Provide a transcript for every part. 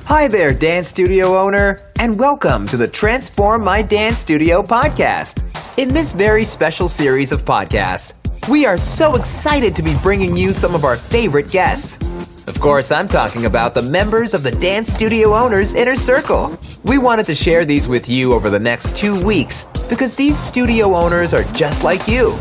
Hi there, dance studio owner, and welcome to the Transform My Dance Studio podcast. In this very special series of podcasts, we are so excited to be bringing you some of our favorite guests. Of course, I'm talking about the members of the Dance Studio Owners Inner Circle. We wanted to share these with you over the next 2 weeks because these studio owners are just like you.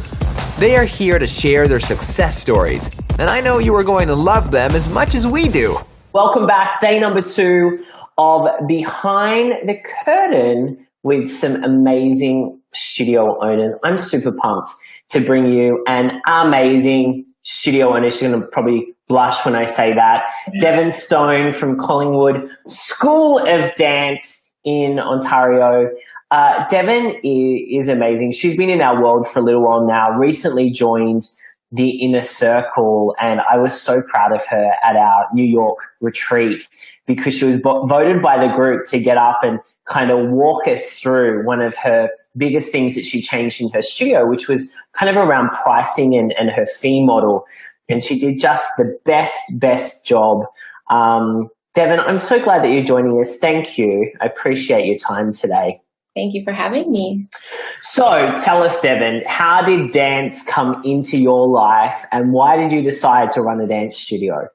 They are here to share their success stories, and I know you are going to love them as much as we do. Welcome back, day number 2 of Behind the Curtain with some amazing studio owners. I'm super pumped to bring you an amazing studio owner. She's going to probably blush when I say that. Devon Stone from Collingwood School of Dance in Ontario. Devon is amazing. She's been in our world for a little while now, recently joined the Inner Circle, and I was so proud of her at our New York retreat because she was voted by the group to get up and kind of walk us through one of her biggest things that she changed in her studio, which was kind of around pricing and her fee model. And she did just the best job. Devon, I'm so glad that you're joining us. Thank you. I appreciate your time today. Thank you for having me. So tell us, Devon, how did dance come into your life and why did you decide to run a dance studio?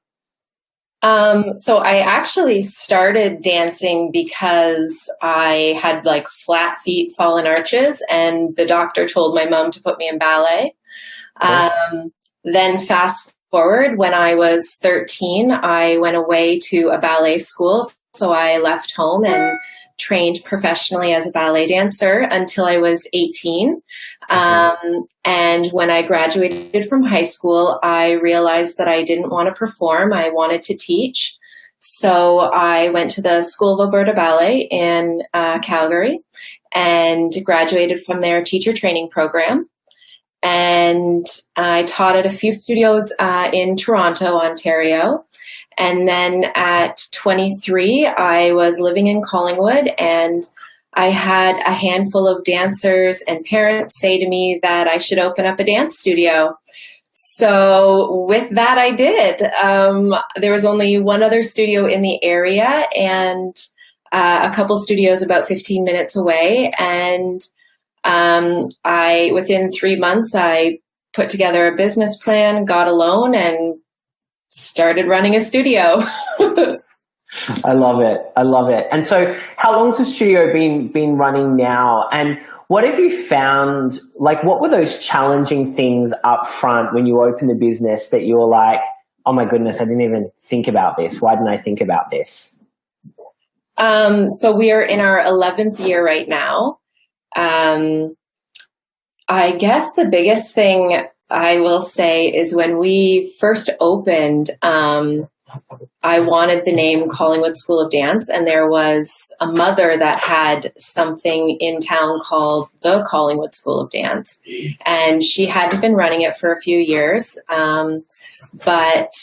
So I actually started dancing because I had like flat feet, fallen arches, and the doctor told my mom to put me in ballet. Then fast forward, when I was 13, I went away to a ballet school. So I left home and trained professionally as a ballet dancer until I was 18. And when I graduated from high school, I realized that I didn't want to perform. I wanted to teach. So I went to the School of Alberta Ballet in Calgary and graduated from their teacher training program. And I taught at a few studios in Toronto, Ontario. And then at 23, I was living in Collingwood, and I had a handful of dancers and parents say to me that I should open up a dance studio. So with that, I did. There was only one other studio in the area and a couple studios about 15 minutes away. And within 3 months, I put together a business plan, got a loan, and started running a studio. I love it. And so how long has the studio been running now? And what have you found, like what were those challenging things up front when you opened the business that you were like, oh my goodness, I didn't even think about this. Why didn't I think about this? So we are in our 11th year right now. I guess the biggest thing I will say is when we first opened, I wanted the name Collingwood School of Dance, and there was a mother that had something in town called the Collingwood School of Dance, and she hadn't been running it for a few years, but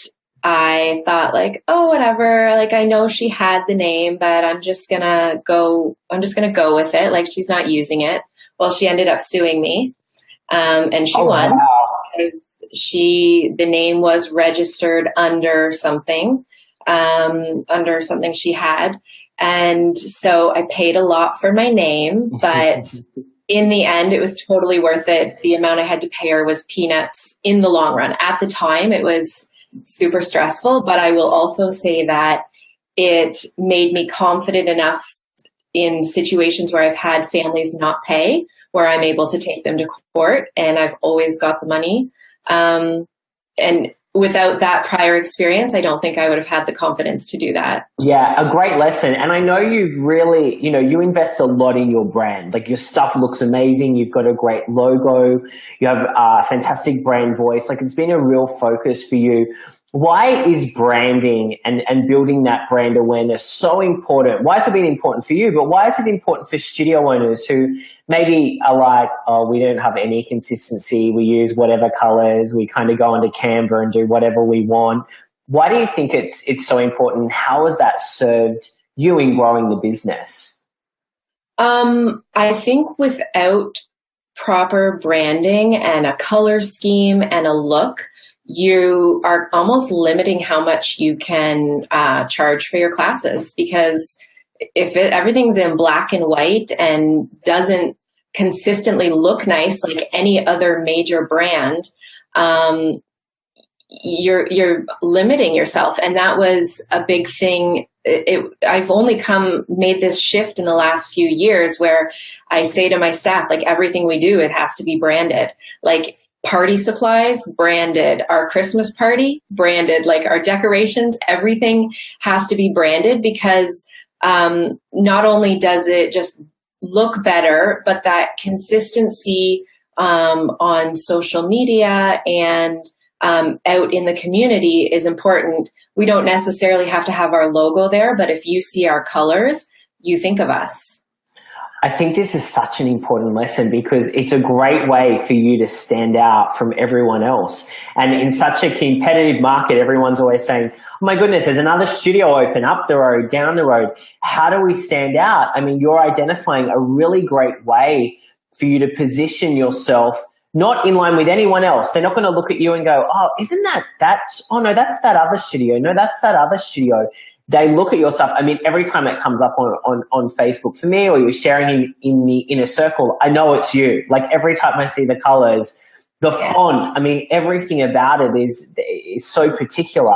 I thought like, oh, whatever, like I know she had the name, but I'm just gonna go with it, like she's not using it. Well, she ended up suing me, and she won. Wow. The name was registered under something she had. And so I paid a lot for my name, but in the end, it was totally worth it. The amount I had to pay her was peanuts in the long run. At the time, it was super stressful, but I will also say that it made me confident enough in situations where I've had families not pay, where I'm able to take them to court, and I've always got the money. And without that prior experience, I don't think I would have had the confidence to do that. Yeah, a great lesson. And I know you really, you invest a lot in your brand. Like your stuff looks amazing. You've got a great logo. You have a fantastic brand voice. Like it's been a real focus for you. Why is branding and building that brand awareness so important? Why has it been important for you? But why is it important for studio owners who maybe are like, oh, we don't have any consistency. We use whatever colors. We kind of go onto Canva and do whatever we want. Why do you think it's so important? How has that served you in growing the business? I think without proper branding and a color scheme and a look, you are almost limiting how much you can charge for your classes, because if everything's in black and white and doesn't consistently look nice like any other major brand, you're limiting yourself. And that was a big thing. I've only made this shift in the last few years where I say to my staff, like, everything we do, it has to be branded. Like, party supplies, branded. Our Christmas party, branded. Like, our decorations, everything has to be branded, because not only does it just look better, but that consistency on social media and out in the community is important. We don't necessarily have to have our logo there, but if you see our colors, you think of us. I think this is such an important lesson, because it's a great way for you to stand out from everyone else. And in such a competitive market, everyone's always saying, oh my goodness, there's another studio open up the road, down the road. How do we stand out? I mean, you're identifying a really great way for you to position yourself, not in line with anyone else. They're not going to look at you and go, oh, isn't oh no, that's that other studio. No, that's that other studio. They look at your stuff. I mean, every time it comes up on Facebook for me, or you're sharing in the inner circle, I know it's you. Like, every time I see the colors, the font, I mean, everything about it is so particular.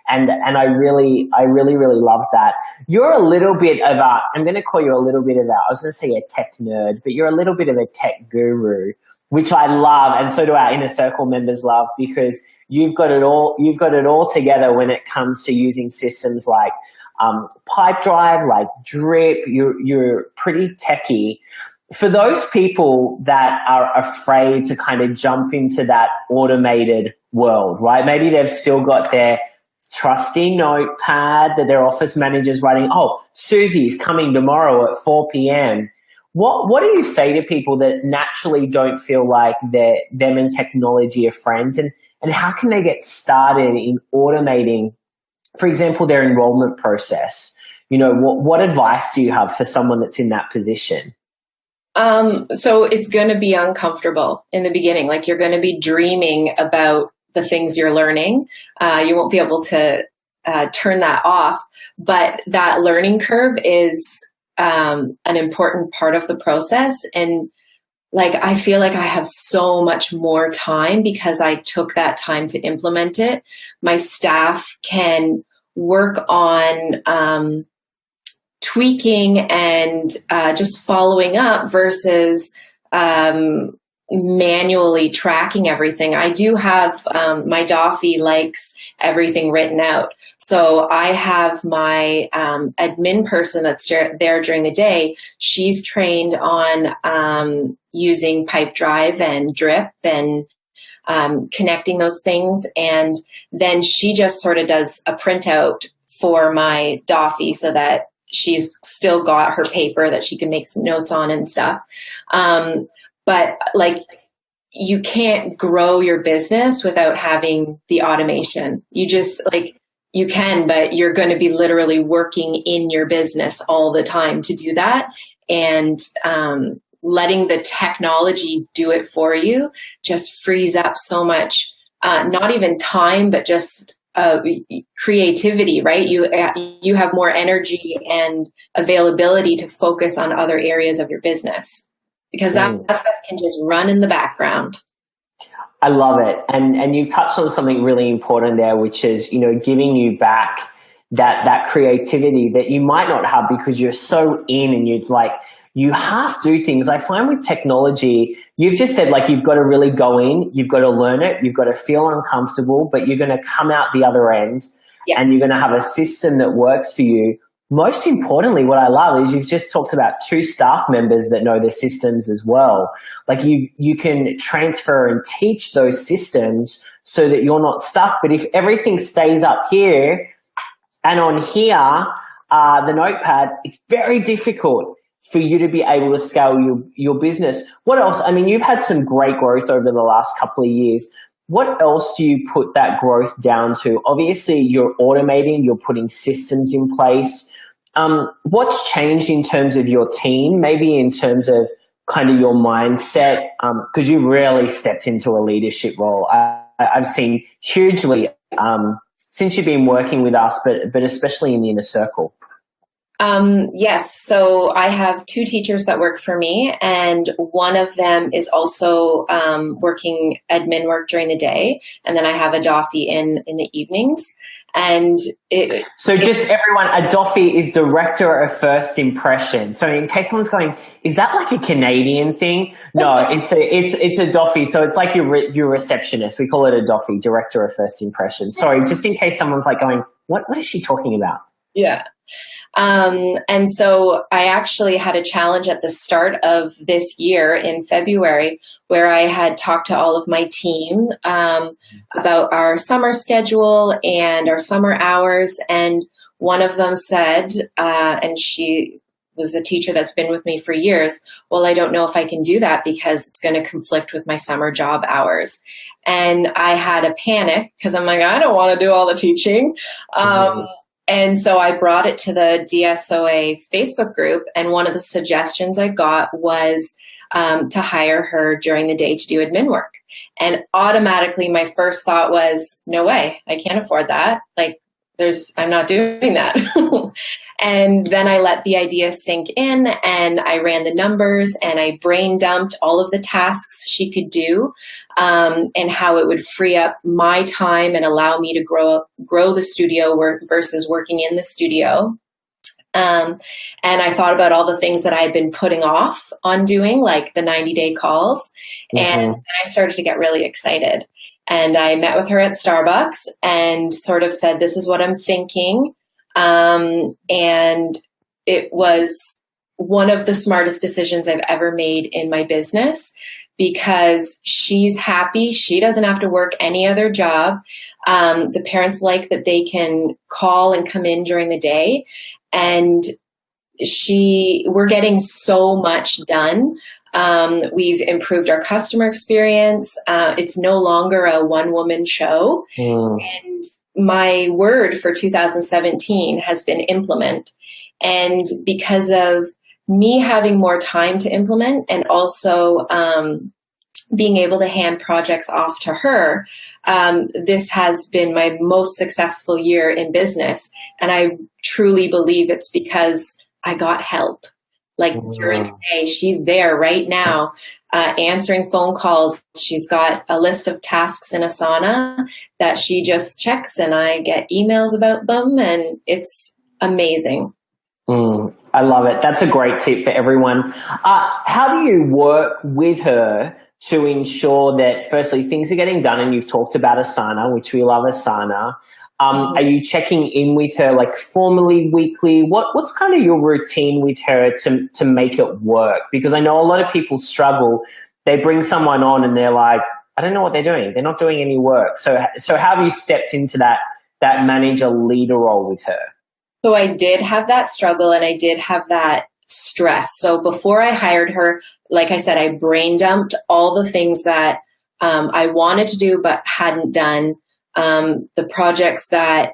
And I really love that. You're a little bit of I'm going to call you a little bit of I was going to say a tech nerd, but you're a little bit of a tech guru, which I love. And so do our inner circle members love, because you've got it all together when it comes to using systems like Pipedrive, like Drip. You're pretty techy. For those people that are afraid to kind of jump into that automated world, right? Maybe they've still got their trusty notepad that their office manager's writing, oh, Susie's coming tomorrow at 4 p.m. What do you say to people that naturally don't feel like them and technology are friends, and how can they get started in automating, for example, their enrollment process? You know, what advice do you have for someone that's in that position? So it's going to be uncomfortable in the beginning. Like, you're going to be dreaming about the things you're learning. You won't be able to turn that off, but that learning curve is an important part of the process. And like, I feel like I have so much more time because I took that time to implement it. My staff can work on tweaking and just following up versus manually tracking everything. I do have my Doffy likes everything written out. So I have my admin person that's there during the day. She's trained on using Pipedrive and Drip and connecting those things. And then she just sort of does a printout for my Doffy so that she's still got her paper that she can make some notes on and stuff. But like, you can't grow your business without having the automation. You can, but you're going to be literally working in your business all the time to do that. And letting the technology do it for you just frees up so much, not even time, but just creativity, right? You have more energy and availability to focus on other areas of your business, because that stuff can just run in the background. I love it. And you've touched on something really important there, which is, you know, giving you back that creativity that you might not have because you're so in and you have to do things. I find with technology, you've just said, like, you've got to really go in, you've got to learn it, you've got to feel uncomfortable, but you're going to come out the other end and you're going to have a system that works for you. Most importantly, what I love is you've just talked about 2 staff members that know their systems as well. Like, you can transfer and teach those systems so that you're not stuck. But if everything stays up here and on here, the notepad, it's very difficult for you to be able to scale your business. What else? I mean, you've had some great growth over the last couple of years. What else do you put that growth down to? Obviously, you're automating, you're putting systems in place. What's changed in terms of your team, maybe in terms of kind of your mindset? Because you've really stepped into a leadership role. I I've seen hugely since you've been working with us, but especially in the inner circle. Yes. So I have two teachers that work for me, and one of them is also working admin work during the day, and then I have a Doffy in the evenings. And just everyone, a Doffy is director of first impression. So in case someone's going, is that like a Canadian thing? No, it's a Doffy. So it's like your receptionist. We call it a Doffy, director of first impression. Sorry, just in case someone's like going, what is she talking about? Yeah. And so I actually had a challenge at the start of this year in February where I had talked to all of my team about our summer schedule and our summer hours. And one of them said, and she was a teacher that's been with me for years, well, I don't know if I can do that because it's going to conflict with my summer job hours. And I had a panic because I'm like, I don't want to do all the teaching. And so I brought it to the DSOA Facebook group, and one of the suggestions I got was to hire her during the day to do admin work. And automatically my first thought was, no way, I can't afford that. Like, I'm not doing that. And then I let the idea sink in, and I ran the numbers, and I brain dumped all of the tasks she could do, and how it would free up my time and allow me to grow the studio work versus working in the studio. And I thought about all the things that I had been putting off on doing, like the 90-day calls. And I started to get really excited. And I met with her at Starbucks and sort of said, this is what I'm thinking. And it was one of the smartest decisions I've ever made in my business, because she's happy. She doesn't have to work any other job. The parents like that they can call and come in during the day. And we're getting so much done. We've improved our customer experience. It's no longer a one-woman show. And my word for 2017 has been implement. And because of me having more time to implement, and also being able to hand projects off to her, this has been my most successful year in business. And I truly believe it's because I got help. Like during the day, she's there right now, answering phone calls. She's got a list of tasks in Asana that she just checks, and I get emails about them, and it's amazing. I love it. That's a great tip for everyone. How do you work with her to ensure that, firstly, things are getting done? And you've talked about Asana, which we love Asana. Are you checking in with her like formally, weekly? What's kind of your routine with her to make it work? Because I know a lot of people struggle. They bring someone on and they're like, I don't know what they're doing. They're not doing any work. So how have you stepped into that manager leader role with her? So I did have that struggle, and I did have that stress. So before I hired her, like I said, I brain dumped all the things that I wanted to do but hadn't done. The projects that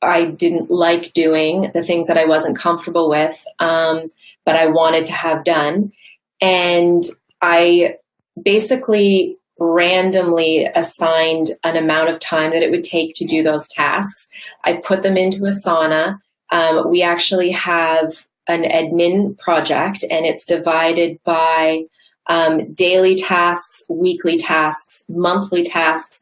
I didn't like doing, the things that I wasn't comfortable with, but I wanted to have done. And I basically randomly assigned an amount of time that it would take to do those tasks. I put them into Asana. We actually have an admin project, and it's divided by daily tasks, weekly tasks, monthly tasks,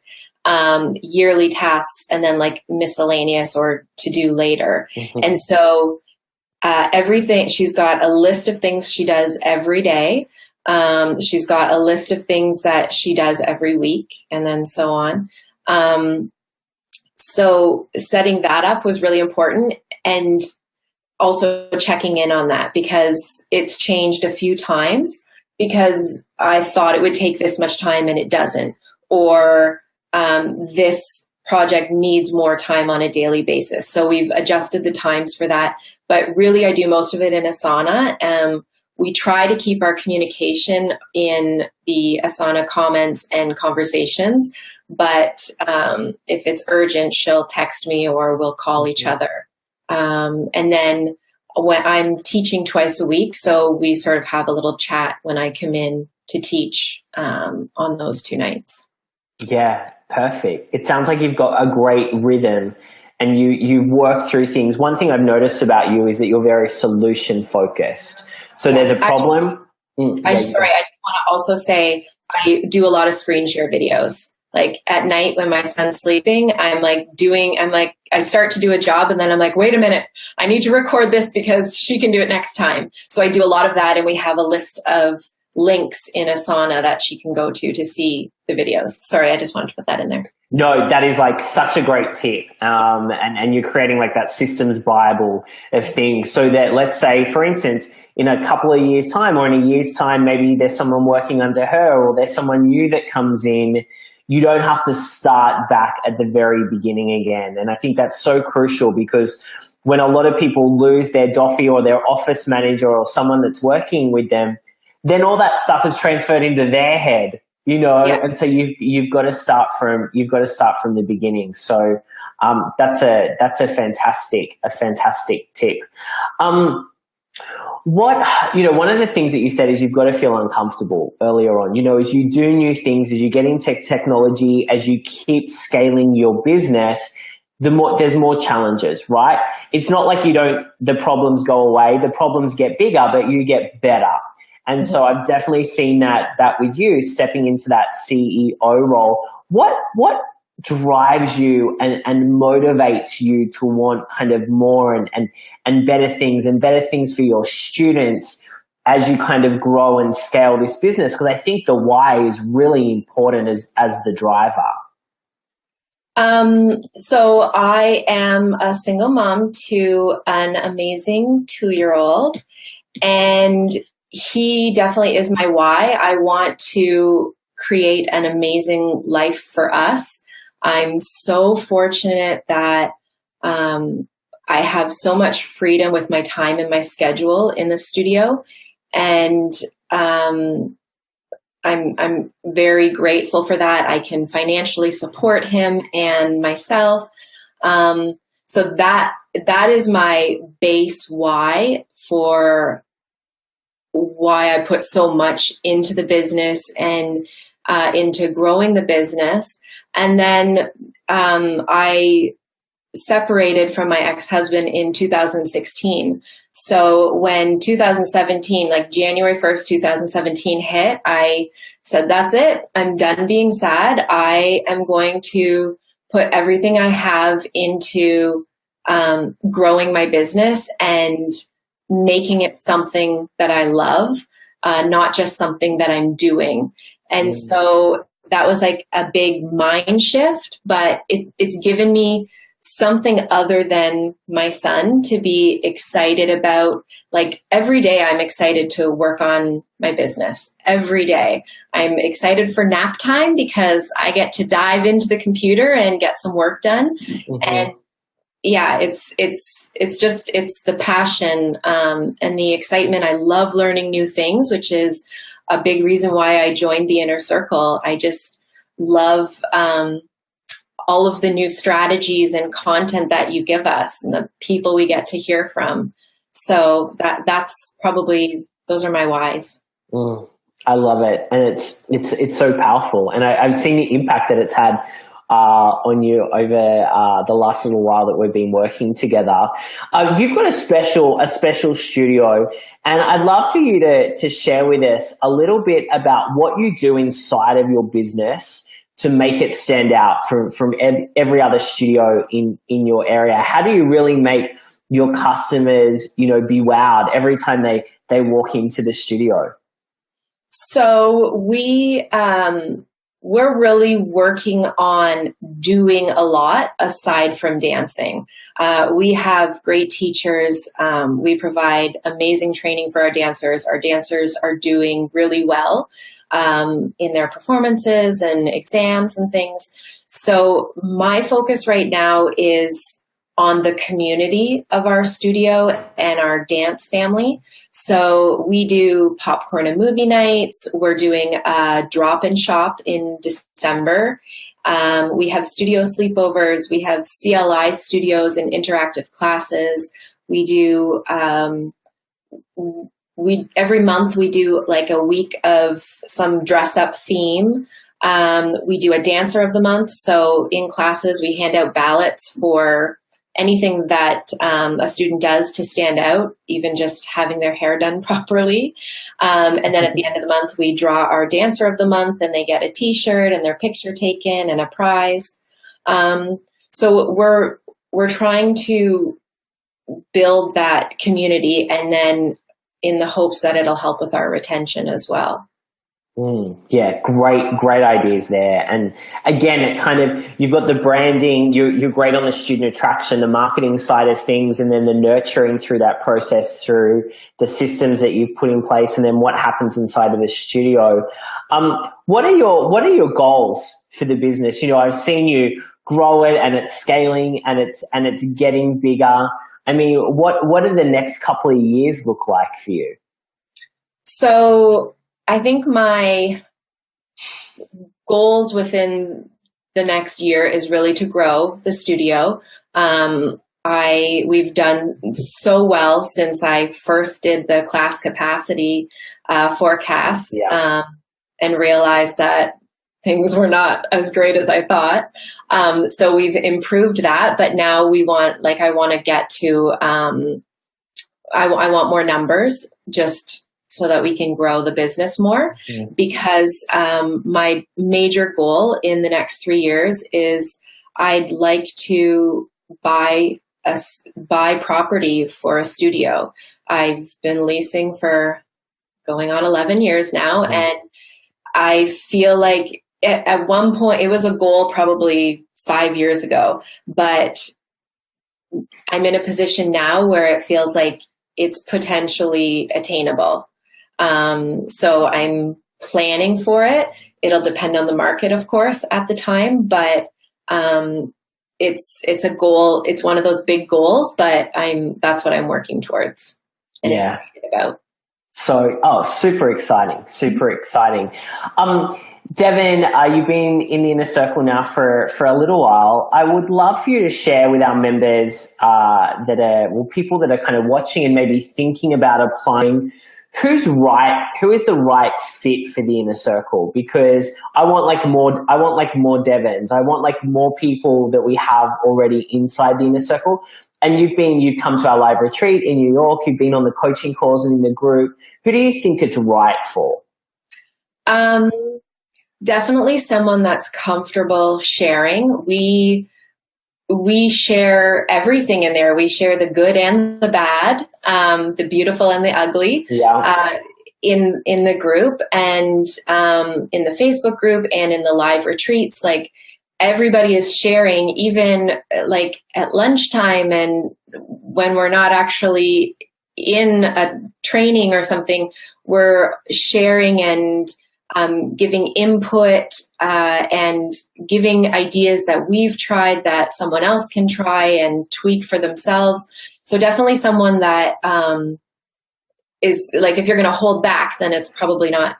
yearly tasks, and then like miscellaneous or to do later. And so everything, she's got a list of things she does every day. She's got a list of things that she does every week, and then so on. So setting that up was really important, and also checking in on that, because it's changed a few times because I thought it would take this much time and it doesn't, or this project needs more time on a daily basis. So we've adjusted the times for that, but really I do most of it in Asana. We try to keep our communication in the Asana comments and conversations, but if it's urgent, she'll text me or we'll call each other. And then when I'm teaching twice a week, so we sort of have a little chat when I come in to teach on those 2 nights. Yeah, perfect. It sounds like you've got a great rhythm and you work through things. One thing I've noticed about you is that you're very solution focused. So there's a problem. I just want to also say I do a lot of screen share videos. Like at night when my son's sleeping, I start to do a job and then I'm like, wait a minute, I need to record this because she can do it next time. So I do a lot of that, and we have a list of links in Asana that she can go to see the videos. Sorry, I just wanted to put that in there. No, that is like such a great tip. And you're creating like that systems Bible of things so that, let's say, for instance, in a couple of years' time or in a year's time, maybe there's someone working under her or there's someone new that comes in. You don't have to start back at the very beginning again. And I think that's so crucial, because when a lot of people lose their doffy or their office manager or someone that's working with them, then all that stuff is transferred into their head, Yeah. and so you've got to start from the beginning. So that's a fantastic tip. One of the things that you said is you've got to feel uncomfortable earlier on. As you do new things, as you get into technology, as you keep scaling your business, there's more challenges, right? It's not like the problems go away. The problems get bigger, but you get better. And so I've definitely seen that with you stepping into that CEO role. What drives you and motivates you to want kind of more and better things for your students as you kind of grow and scale this business? Because I think the why is really important as the driver. So I am a single mom to an amazing 2-year-old, and he definitely is my why. I want to create an amazing life for us. I'm so fortunate that I have so much freedom with my time and my schedule in the studio, and I'm very grateful for that. I can financially support him and myself. So that is my base why for why I put so much into the business and into growing the business. And then I separated from my ex-husband in 2016. So when 2017, like January 1st, 2017 hit, I said, that's it. I'm done being sad. I am going to put everything I have into growing my business and making it something that I love, not just something that I'm doing. And so that was like a big mind shift, but it's given me something other than my son to be excited about. Like every day I'm excited to work on my business. Every day I'm excited for nap time because I get to dive into the computer and get some work done. And yeah, it's the passion and the excitement. I love learning new things, which is a big reason why I joined the Inner Circle. I just love all of the new strategies and content that you give us and the people we get to hear from. So that's probably, those are my whys. I love it. And it's so powerful. And I've seen the impact that it's had on you over the last little while that we've been working together. You've got a special studio, and I'd love for you to share with us a little bit about what you do inside of your business to make it stand out from every other studio in your area. How do you really make your customers, be wowed every time they walk into the studio? So we're really working on doing a lot aside from dancing. We have great teachers. We provide amazing training for our dancers. Our dancers are doing really well in their performances and exams and things. So my focus right now is on the community of our studio and our dance family. So we do popcorn and movie nights. We're doing a drop-in shop in December. We have studio sleepovers. We have CLI studios and interactive classes. We do, every month we do like a week of some dress up theme. We do a dancer of the month. So in classes, we hand out ballots for anything that a student does to stand out, even just having their hair done properly. And then at the end of the month, we draw our dancer of the month, and they get a t-shirt and their picture taken and a prize. So we're trying to build that community, and then in the hopes that it'll help with our retention as well. Yeah, great ideas there. And again, it kind of, you've got the branding, you're great on the student attraction, the marketing side of things, and then the nurturing through that process, through the systems that you've put in place, and then what happens inside of the studio. What are your goals for the business? You know, I've seen you grow it, and it's scaling, and it's getting bigger. I mean, what do the next couple of years look like for you? So I think my goals within the next year is really to grow the studio. We've done so well since I first did the class capacity forecast, and realized that things were not as great as I thought. So we've improved that, but now I want to get to, I want more numbers, just so that we can grow the business more, because my major goal in the next 3 years is I'd like to buy property for a studio. I've been leasing for going on 11 years now, and I feel like at one point it was a goal probably 5 years ago, but I'm in a position now where it feels like it's potentially attainable. So I'm planning for it. It'll depend on the market, of course, at the time, but it's a goal. It's one of those big goals, but that's what I'm working towards and excited about. So, super exciting. Devon, you've been in the inner circle now for a little while. I would love for you to share with our members people that are kind of watching and maybe thinking about applying. Who is the right fit for the inner circle? Because I want more Devons. I want more people that we have already inside the inner circle. And you've come to our live retreat in New York. You've been on the coaching calls and in the group. Who do you think it's right for? Definitely someone that's comfortable sharing. We share everything in there. We share the good and the bad, the beautiful and the ugly, in the group, and in the Facebook group, and in the live retreats. Like, everybody is sharing, even like at lunchtime, and when we're not actually in a training or something, we're sharing and giving input and giving ideas that we've tried that someone else can try and tweak for themselves. So definitely someone that is like, if you're going to hold back, then it's probably not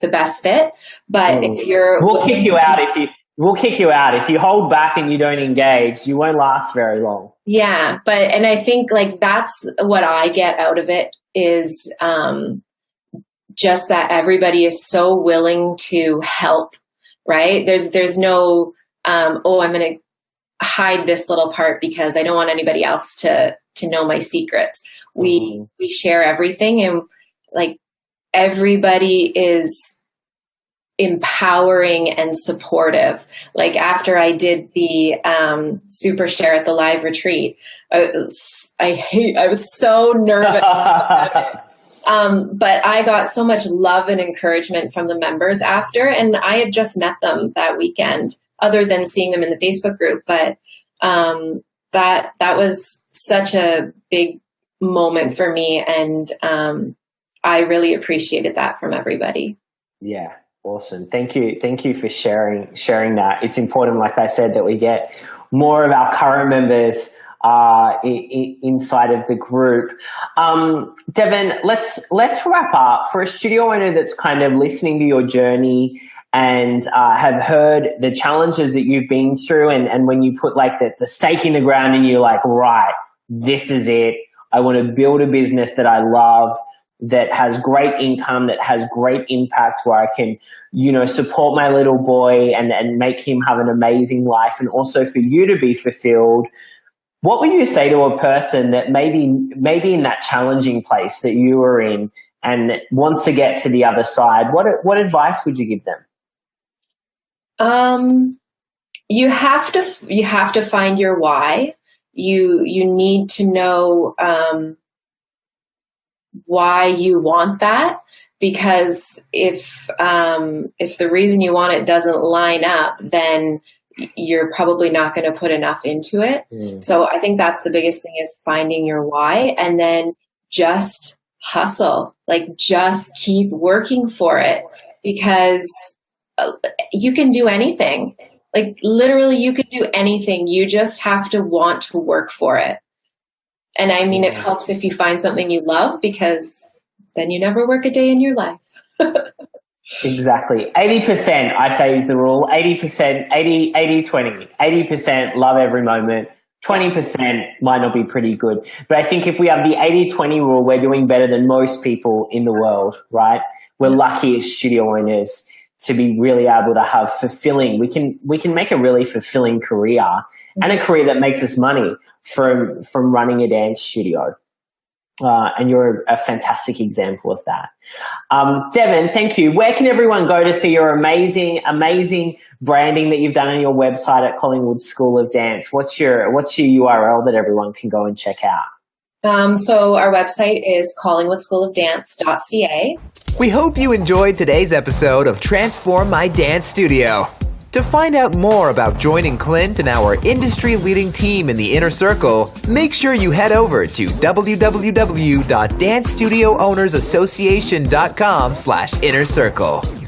the best fit. But if you're, we'll kick you out if you hold back and you don't engage. You won't last very long. Yeah, and I think like that's what I get out of it is just that everybody is so willing to help, right? There's no, I'm going to hide this little part because I don't want anybody else to know my secrets. We share everything, and like everybody is empowering and supportive. Like after I did the super share at the live retreat, I was so nervous about it. But I got so much love and encouragement from the members after, and I had just met them that weekend, other than seeing them in the Facebook group. But that was such a big moment for me, and I really appreciated that from everybody. Yeah, awesome. Thank you for sharing that. It's important, like I said, that we get more of our current members inside of the group. Devon, let's wrap up. For a studio owner that's kind of listening to your journey and have heard the challenges that you've been through, and when you put like the stake in the ground and you're like, right, this is it. I want to build a business that I love. that has great income, that has great impact, where I can, support my little boy and make him have an amazing life, and also for you to be fulfilled, what would you say to a person that maybe in that challenging place that you were in and wants to get to the other side? What advice would you give them? You have to find your why. You need to know why you want that, because if the reason you want it doesn't line up, then you're probably not going to put enough into it. So I think that's the biggest thing, is finding your why, and then just hustle, just keep working for it, because you can do anything. Literally you can do anything. You just have to want to work for it. And I mean, it helps if you find something you love, because then you never work a day in your life. Exactly. 80%, I say, is the rule. 80%, 80-20. 80% love every moment. 20% might not be pretty good. But I think if we have the 80-20 rule, we're doing better than most people in the world, right? We're lucky as studio owners to be really able to have fulfilling. We can make a really fulfilling career, and a career that makes us money from running a dance studio. And you're a fantastic example of that. Devon, thank you. Where can everyone go to see your amazing branding that you've done on your website at Collingwood School of Dance? What's your URL that everyone can go and check out? So our website is collingwoodschoolofdance.ca. We hope you enjoyed today's episode of Transform My Dance Studio. To find out more about joining Clint and our industry-leading team in the Inner Circle, make sure you head over to www.dancestudioownersassociation.com/innercircle.